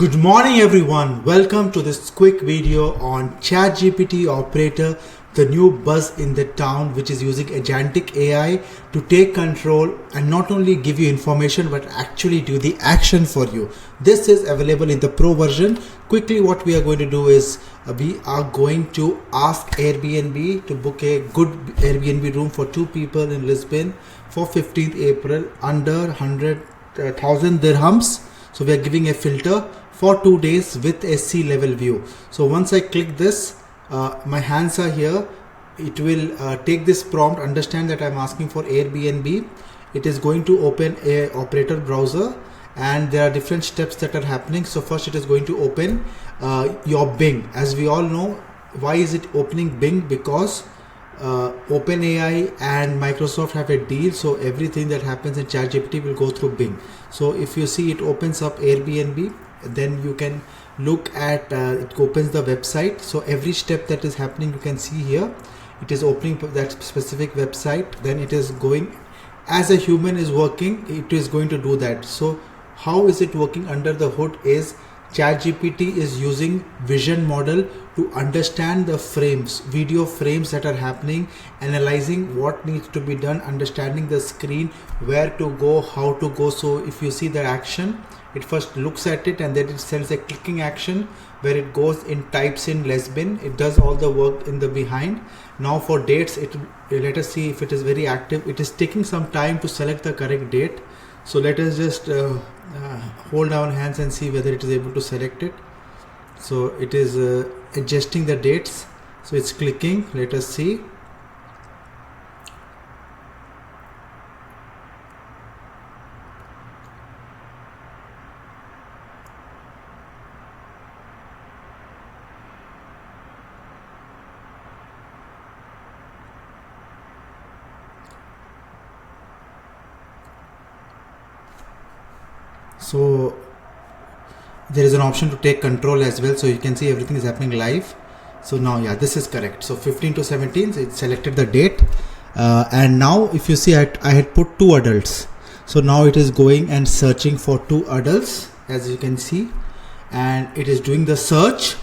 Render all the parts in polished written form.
Good morning everyone, welcome to this quick video on ChatGPT Operator, the new buzz in the town, which is using agentic AI to take control and not only give you information but actually do the action for you. This is available in the pro version. Quickly what we are going to do is we are going to ask Airbnb to book a good Airbnb room for 2 people in Lisbon for 15th April under 100,000 dirhams. So we are giving a filter for 2 days with a sea level view. So once I click this, my hands are here. It will take this prompt, understand that I'm asking for Airbnb. It is going to open a operator browser and there are different steps that are happening. So first it is going to open your Bing. As we all know, why is it opening Bing? Because OpenAI and Microsoft have a deal, so everything that happens in ChatGPT will go through Bing. So if you see, it opens up Airbnb, then you can look at it opens the website. So every step that is happening you can see here. It is opening that specific website, then it is going as a human is working, it is going to do that. So how is it working under the hood is ChatGPT is using vision model to understand the frames, video frames that are happening, analyzing what needs to be done, understanding the screen, where to go, how to go. So if you see the action, it first looks at it and then it sends a clicking action where it goes in, types in Lisbon. It does all the work in the behind. Now for dates, let us see if it is very active. It is taking some time to select the correct date. So let us just hold our hands and see whether it is able to select it. So it is adjusting the dates. So it's clicking. Let us see. So there is an option to take control as well, so you can see everything is happening live. So now, yeah, this is correct. So 15 to 17, so it selected the date, and now if you see, I had put 2 adults. So now it is going and searching for 2 adults, as you can see, and it is doing the search,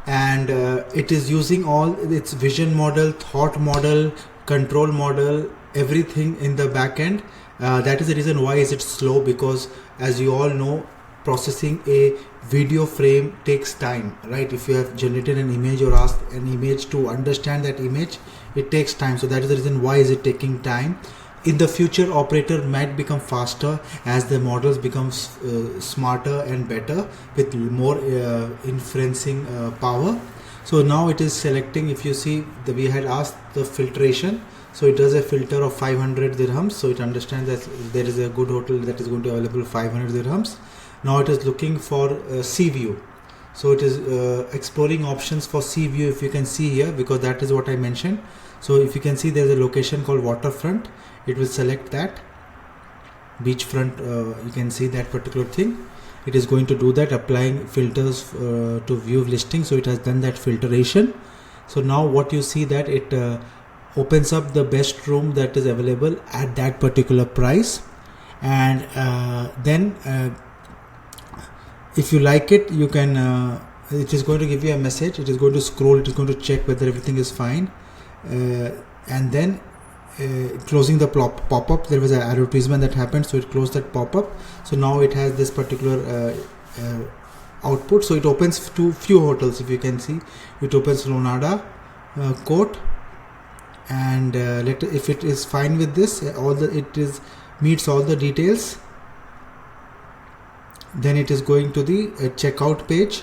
and it is using all its vision model, thought model, control model, everything in the back end. That is the reason why is it slow, because as you all know, processing a video frame takes time, right? If you have generated an image or asked an image to understand that image, it takes time. So that is the reason why is it taking time. In the future, operator might become faster as the models become smarter and better with more inferencing power. So now it is selecting. If you see, we had asked the filtration. So it does a filter of 500 dirhams. So it understands that there is a good hotel that is going to be available 500 dirhams. Now it is looking for sea view. So it is exploring options for sea view, if you can see here, because that is what I mentioned. So if you can see, there is a location called waterfront. It will select that beachfront. You can see that particular thing. It is going to do that, applying filters to view listing. So it has done that filtration. So now what you see that it opens up the best room that is available at that particular price, and then if you like it, you can it is going to give you a message. It is going to scroll, it is going to check whether everything is fine, and then closing the pop-up. There was an advertisement that happened, so it closed that pop-up. So now it has this particular output. So it opens to few hotels. If you can see, it opens Lonada Court, and if it is fine with this, meets all the details, then it is going to the checkout page.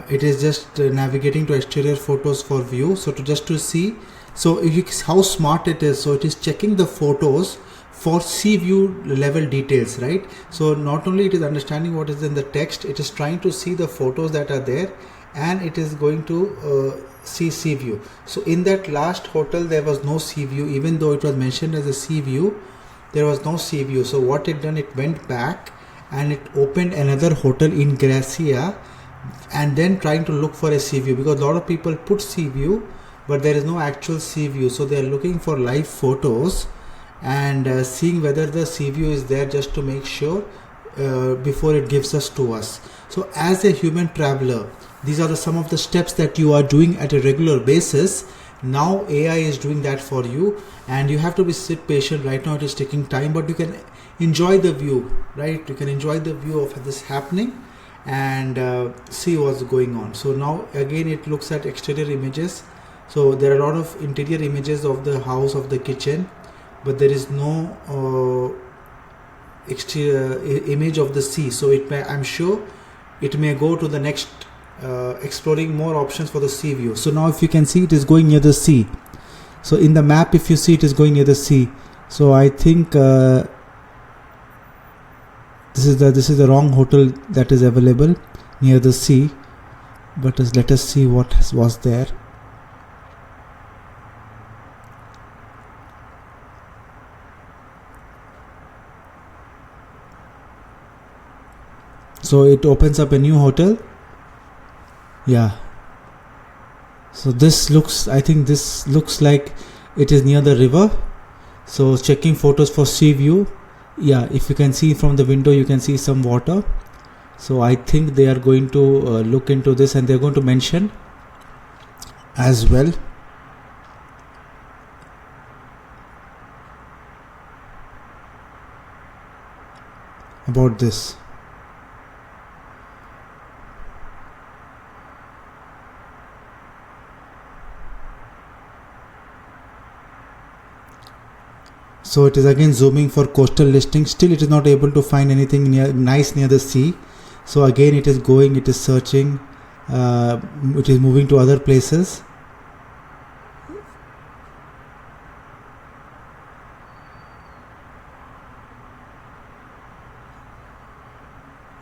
It is just navigating to exterior photos for view. So to see, so if you, how smart it is. So it is checking the photos for sea view level details, right? So not only it is understanding what is in the text, it is trying to see the photos that are there, and it is going to see sea view. So in that last hotel there was no sea view, even though it was mentioned as a sea view, there was no sea view. So what it done, it went back and it opened another hotel in Gracia, and then trying to look for a sea view, because a lot of people put sea view but there is no actual sea view. So they are looking for live photos, and seeing whether the sea view is there, just to make sure before it gives us to us. So as a human traveler, these are some of the steps that you are doing at a regular basis. Now AI is doing that for you, and you have to sit patient. Right now it is taking time, but you can enjoy the view, right? You can enjoy the view of this happening and see what's going on. So now again it looks at exterior images. So there are a lot of interior images of the house, of the kitchen, but there is no exterior image of the sea. So it may, I'm sure it may go to the next exploring more options for the sea view. So now if you can see, it is going near the sea. So in the map, if you see, it is going near the sea. So I think this is the wrong hotel that is available near the sea. But let us see what was there. So it opens up a new hotel. Yeah. So this looks, I think this looks like it is near the river. So checking photos for sea view. Yeah, if you can see from the window, you can see some water. So I think they are going to look into this, and they're going to mention as well. About this. So it is again zooming for coastal listing. Still it is not able to find anything nice near the sea. So again it is going, it is searching, it is moving to other places.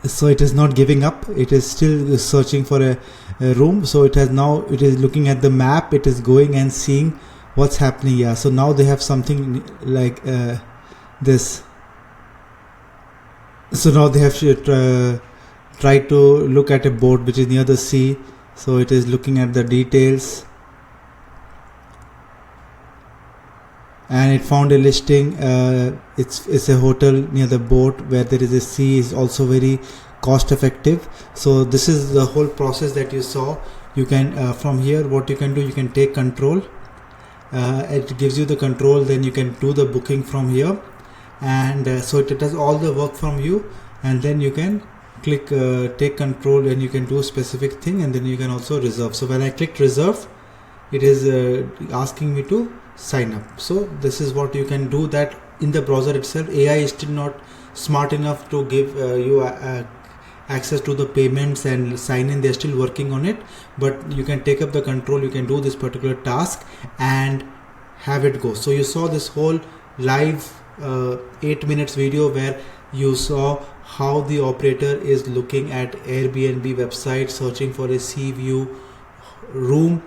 So it is not giving up, it is still searching for a room. So it has now, it is looking at the map, it is going and seeing what's happening. Yeah, so now they have something like this. So now they have tried to look at a boat which is near the sea. So it is looking at the details, and it found a listing. It's a hotel near the boat where there is a sea, is also very cost effective. So this is the whole process that you saw. You can from here, what you can do, you can take control. It gives you the control, then you can do the booking from here, and so it does all the work from you, and then you can click take control, and you can do a specific thing, and then you can also reserve. So when I click reserve, it is asking me to sign up. So this is what you can do that in the browser itself. AI is still not smart enough to give you access to the payments and sign in. They're still working on it, but you can take up the control, you can do this particular task and have it go. So you saw this whole live 8 minutes video where you saw how the operator is looking at Airbnb website, searching for a sea view room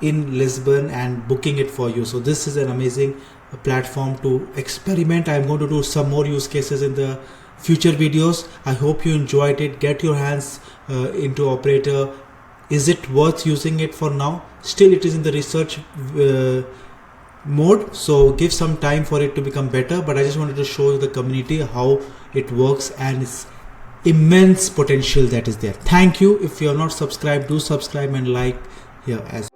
in Lisbon and booking it for you. So this is an amazing platform to experiment. I'm going to do some more use cases in the future videos. I hope you enjoyed it. Get your hands into Operator. Is it worth using it for now? Still it is in the research mode, so give some time for it to become better, but I just wanted to show the community how it works and its immense potential that is there. Thank you. If you are not subscribed, do subscribe and like here as